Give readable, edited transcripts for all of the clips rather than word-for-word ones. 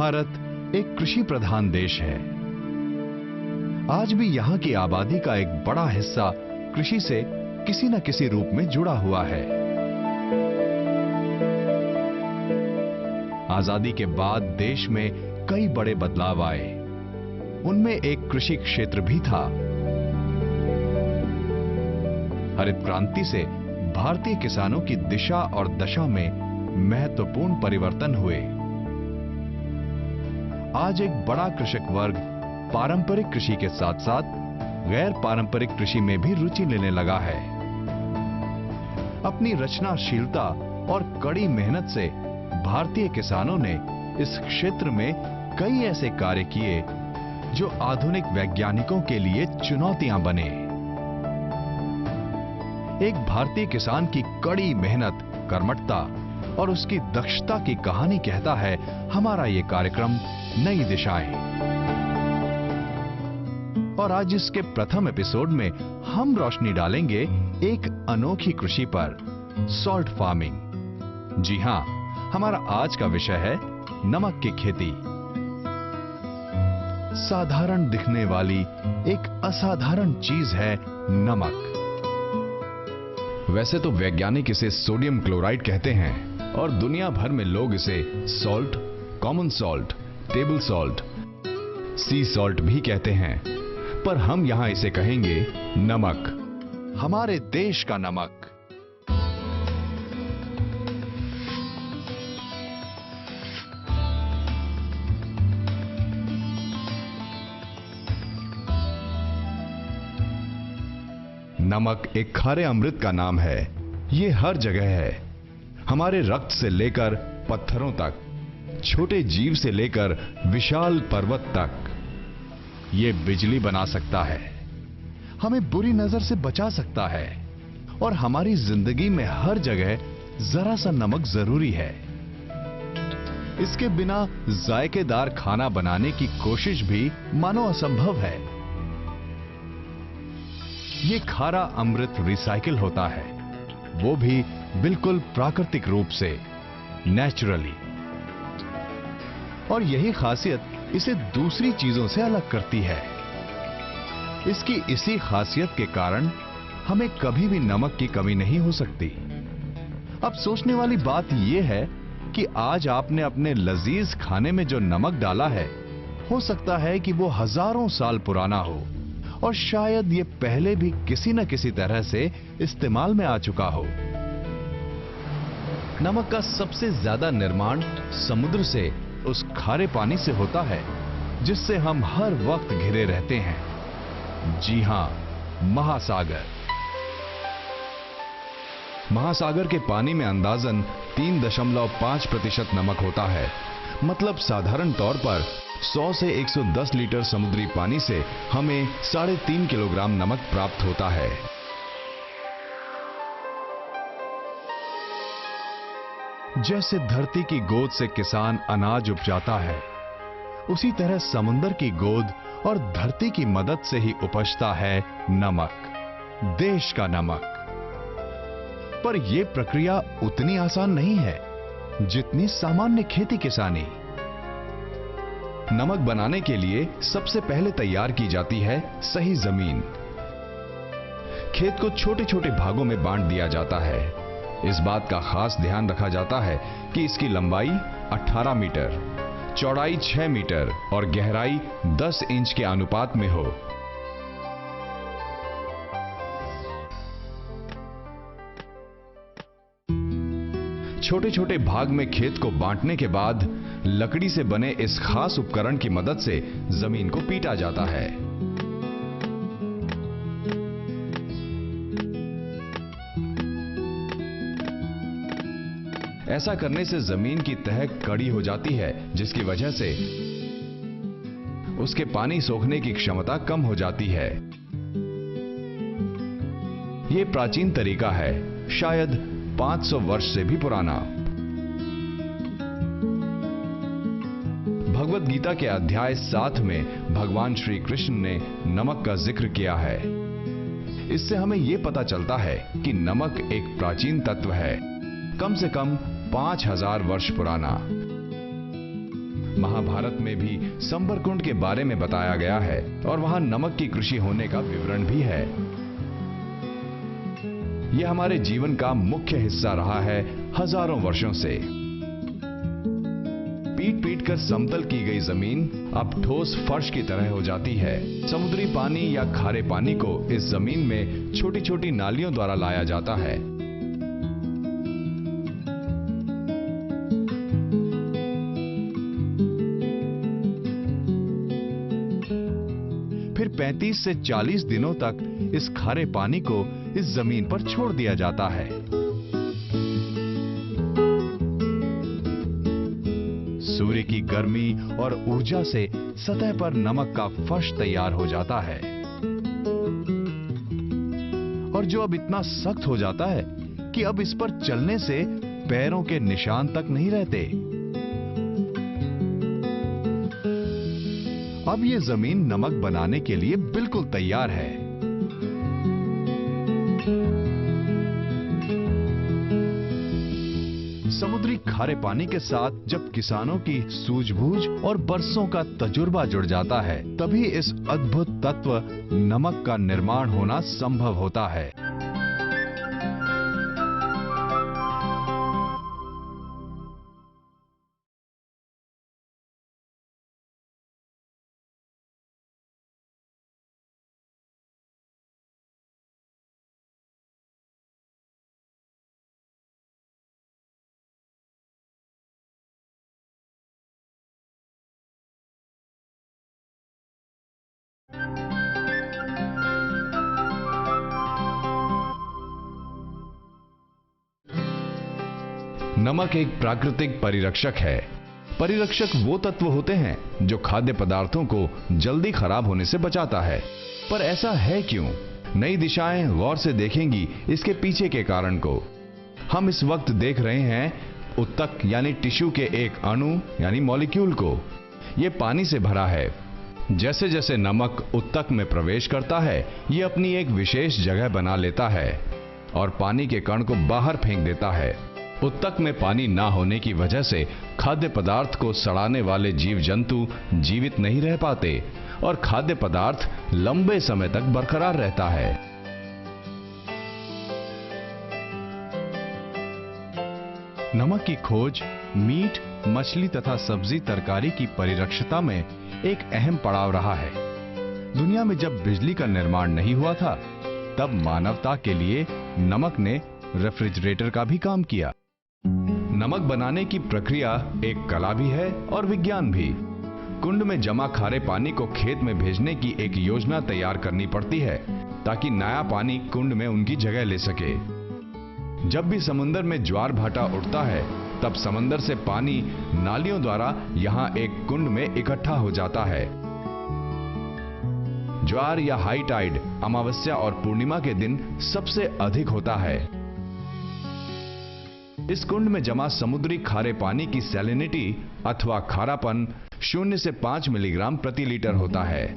भारत एक कृषि प्रधान देश है। आज भी यहां की आबादी का एक बड़ा हिस्सा कृषि से किसी न किसी रूप में जुड़ा हुआ है। आजादी के बाद देश में कई बड़े बदलाव आए। उनमें एक कृषि क्षेत्र भी था। हरित क्रांति से भारतीय किसानों की दिशा और दशा में महत्वपूर्ण परिवर्तन हुए। आज एक बड़ा कृषक वर्ग पारंपरिक कृषि के साथ साथ गैर पारंपरिक कृषि में भी रुचि लेने लगा है। अपनी रचनाशीलता और कड़ी मेहनत से भारतीय किसानों ने इस क्षेत्र में कई ऐसे कार्य किए जो आधुनिक वैज्ञानिकों के लिए चुनौतियां बने। एक भारतीय किसान की कड़ी मेहनत, कर्मठता और उसकी दक्षता की कहानी कहता है हमारा ये कार्यक्रम नई दिशाएं। और आज इसके प्रथम एपिसोड में हम रोशनी डालेंगे एक अनोखी कृषि पर, सॉल्ट फार्मिंग। जी हां, हमारा आज का विषय है नमक की खेती। साधारण दिखने वाली एक असाधारण चीज है नमक। वैसे तो वैज्ञानिक इसे सोडियम क्लोराइड कहते हैं और दुनिया भर में लोग इसे salt, common salt, table salt, सी सॉल्ट भी कहते हैं, पर हम यहां इसे कहेंगे नमक, हमारे देश का नमक। नमक एक खारे अमृत का नाम है। ये हर जगह है, हमारे रक्त से लेकर पत्थरों तक, छोटे जीव से लेकर विशाल पर्वत तक। ये बिजली बना सकता है, हमें बुरी नजर से बचा सकता है और हमारी जिंदगी में हर जगह जरा सा नमक जरूरी है। इसके बिना जायकेदार खाना बनाने की कोशिश भी मानो असंभव है। ये खारा अमृत रिसाइकिल होता है, वो भी बिल्कुल प्राकृतिक रूप से, नेचुरली। और यही खासियत इसे दूसरी चीजों से अलग करती है। इसकी इसी खासियत के कारण हमें कभी भी नमक की कमी नहीं हो सकती। अब सोचने वाली बात यह है कि आज आपने अपने लजीज खाने में जो नमक डाला है, हो सकता है कि वो हजारों साल पुराना हो और शायद ये पहले भी किसी न किसी तरह से इस्तेमाल में आ चुका हो। नमक का सबसे ज्यादा निर्माण समुद्र से, उस खारे पानी से होता है जिससे हम हर वक्त घिरे रहते हैं। जी हां, महासागर। महासागर के पानी में अंदाजन 3.5% नमक होता है। मतलब साधारण तौर पर 100 से 110 लीटर समुद्री पानी से हमें 3.5 किलोग्राम नमक प्राप्त होता है। जैसे धरती की गोद से किसान अनाज उपजाता है, उसी तरह समुद्र की गोद और धरती की मदद से ही उपजता है नमक, देश का नमक। पर यह प्रक्रिया उतनी आसान नहीं है जितनी सामान्य खेती किसानी। नमक बनाने के लिए सबसे पहले तैयार की जाती है सही जमीन। खेत को छोटे छोटे भागों में बांट दिया जाता है। इस बात का खास ध्यान रखा जाता है कि इसकी लंबाई 18 मीटर, चौड़ाई 6 मीटर और गहराई 10 इंच के अनुपात में हो। छोटे छोटे भाग में खेत को बांटने के बाद लकड़ी से बने इस खास उपकरण की मदद से जमीन को पीटा जाता है। ऐसा करने से जमीन की तह कड़ी हो जाती है, जिसकी वजह से उसके पानी सोखने की क्षमता कम हो जाती है। यह प्राचीन तरीका है, शायद 500 वर्ष से भी पुराना। भगवत गीता के अध्याय 7 में भगवान श्री कृष्ण ने नमक का जिक्र किया है। इससे हमें यह पता चलता है कि नमक एक प्राचीन तत्व है, कम से कम 5000 वर्ष पुराना। महाभारत में भी संबरकुंड के बारे में बताया गया है और वहां नमक की कृषि होने का विवरण भी है। यह हमारे जीवन का मुख्य हिस्सा रहा है हजारों वर्षों से। पीट पीट कर समतल की गई जमीन अब ठोस फर्श की तरह हो जाती है। समुद्री पानी या खारे पानी को इस जमीन में छोटी छोटी नालियों द्वारा लाया जाता है। फिर 35 से 40 दिनों तक इस खारे पानी को इस जमीन पर छोड़ दिया जाता है। सूर्य की गर्मी और ऊर्जा से सतह पर नमक का फर्श तैयार हो जाता है और जो अब इतना सख्त हो जाता है कि अब इस पर चलने से पैरों के निशान तक नहीं रहते। अब यह जमीन नमक बनाने के लिए बिल्कुल तैयार है। समुद्री खारे पानी के साथ जब किसानों की सूझबूझ और बरसों का तजुर्बा जुड़ जाता है, तभी इस अद्भुत तत्व नमक का निर्माण होना संभव होता है। नमक एक प्राकृतिक परिरक्षक है। परिरक्षक वो तत्व होते हैं जो खाद्य पदार्थों को जल्दी खराब होने से बचाता है। पर ऐसा है क्यों? नई दिशाएं गौर से देखेंगी इसके पीछे के कारण को। हम इस वक्त देख रहे हैं उत्तक यानी टिश्यू के एक अणु यानी मॉलिक्यूल को। यह पानी से भरा है। जैसे जैसे नमक उत्तक में प्रवेश करता है, यह अपनी एक विशेष जगह बना लेता है और पानी के कण को बाहर फेंक देता है। उत्तक में पानी ना होने की वजह से खाद्य पदार्थ को सड़ाने वाले जीव जंतु जीवित नहीं रह पाते और खाद्य पदार्थ लंबे समय तक बरकरार रहता है। नमक की खोज मीट, मछली तथा सब्जी तरकारी की परिरक्षता में एक अहम पड़ाव रहा है। दुनिया में जब बिजली का निर्माण नहीं हुआ था, तब मानवता के लिए नमक ने रेफ्रिजरेटर का भी काम किया। नमक बनाने की प्रक्रिया एक कला भी है और विज्ञान भी। कुंड में जमा खारे पानी को खेत में भेजने की एक योजना तैयार करनी पड़ती है ताकि नया पानी कुंड में उनकी जगह ले सके। जब भी समुद्र में ज्वार भाटा उठता है, तब समंदर से पानी नालियों द्वारा यहां एक कुंड में इकट्ठा हो जाता है। ज्वार या हाई टाइड अमावस्या और पूर्णिमा के दिन सबसे अधिक होता है। इस कुंड में जमा समुद्री खारे पानी की सैलिनिटी अथवा खारापन 0 से 5 मिलीग्राम प्रति लीटर होता है।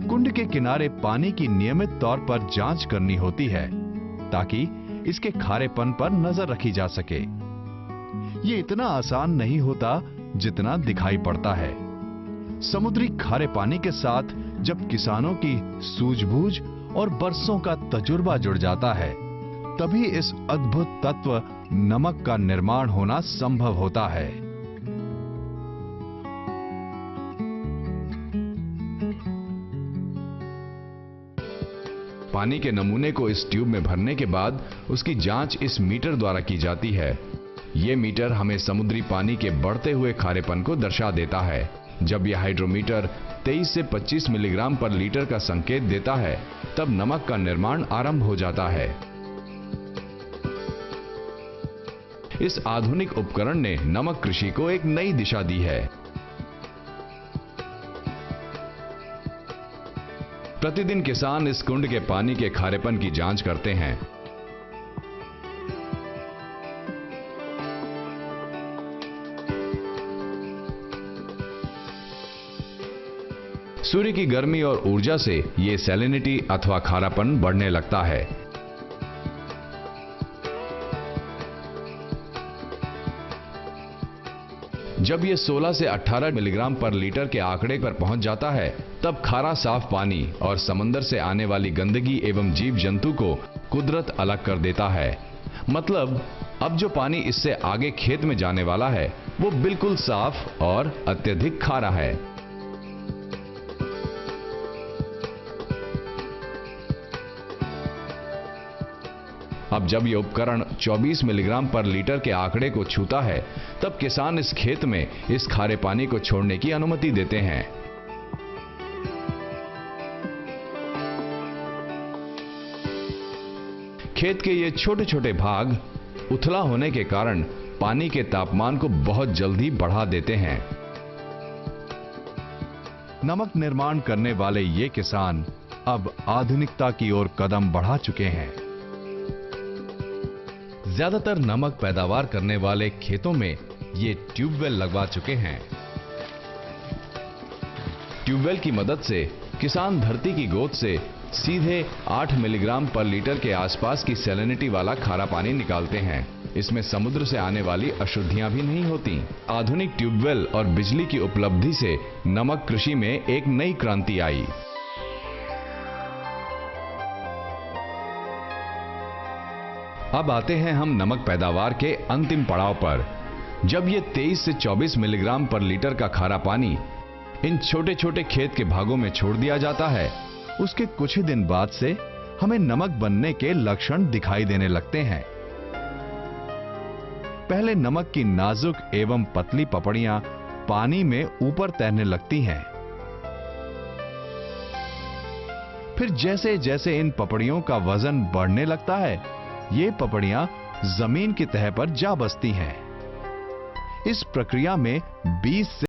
कुंड के किनारे पानी की नियमित तौर पर जांच करनी होती है ताकि इसके खारेपन पर नजर रखी जा सके। ये इतना आसान नहीं होता जितना दिखाई पड़ता है। समुद्री खारे पानी के साथ जब किसानों की सूझबूझ और बरसों का तजुर्बा जुड़ जाता है, तभी इस अद्भुत तत्व नमक का निर्माण होना संभव होता है। पानी के नमूने को इस ट्यूब में भरने के बाद उसकी जांच इस मीटर द्वारा की जाती है। यह मीटर हमें समुद्री पानी के बढ़ते हुए खारेपन को दर्शा देता है। जब यह हाइड्रोमीटर 23 से 25 मिलीग्राम पर लीटर का संकेत देता है, तब नमक का निर्माण आरंभ हो जाता है। इस आधुनिक उपकरण ने नमक कृषि को एक नई दिशा दी है। प्रतिदिन किसान इस कुंड के पानी के खारेपन की जांच करते हैं। सूर्य की गर्मी और ऊर्जा से यह सैलिनिटी अथवा खारापन बढ़ने लगता है। जब ये 16 से 18 मिलीग्राम पर लीटर के आंकड़े पर पहुंच जाता है, तब खारा साफ पानी और समंदर से आने वाली गंदगी एवं जीव जंतु को कुदरत अलग कर देता है। मतलब अब जो पानी इससे आगे खेत में जाने वाला है वो बिल्कुल साफ और अत्यधिक खारा है। अब जब ये उपकरण 24 मिलीग्राम पर लीटर के आंकड़े को छूता है, तब किसान इस खेत में इस खारे पानी को छोड़ने की अनुमति देते हैं। खेत के ये छोटे छोटे भाग उथला होने के कारण पानी के तापमान को बहुत जल्दी बढ़ा देते हैं। नमक निर्माण करने वाले ये किसान अब आधुनिकता की ओर कदम बढ़ा चुके हैं। ज्यादातर नमक पैदावार करने वाले खेतों में ये ट्यूबवेल लगवा चुके हैं। ट्यूबवेल की मदद से किसान धरती की गोद से सीधे 8 मिलीग्राम पर लीटर के आसपास की सैलिनिटी वाला खारा पानी निकालते हैं। इसमें समुद्र से आने वाली अशुद्धियां भी नहीं होती। आधुनिक ट्यूबवेल और बिजली की उपलब्धि से नमक कृषि में एक नई क्रांति आई। अब आते हैं हम नमक पैदावार के अंतिम पड़ाव पर। जब ये 23 से 24 मिलीग्राम पर लीटर का खारा पानी इन छोटे छोटे खेत के भागों में छोड़ दिया जाता है, उसके कुछ ही दिन बाद से हमें नमक बनने के लक्षण दिखाई देने लगते हैं। पहले नमक की नाजुक एवं पतली पपड़ियां पानी में ऊपर तैरने लगती हैं। फिर जैसे जैसे इन पपड़ियों का वजन बढ़ने लगता है, ये पपड़ियां जमीन की तह पर जा बसती हैं। इस प्रक्रिया में 20 से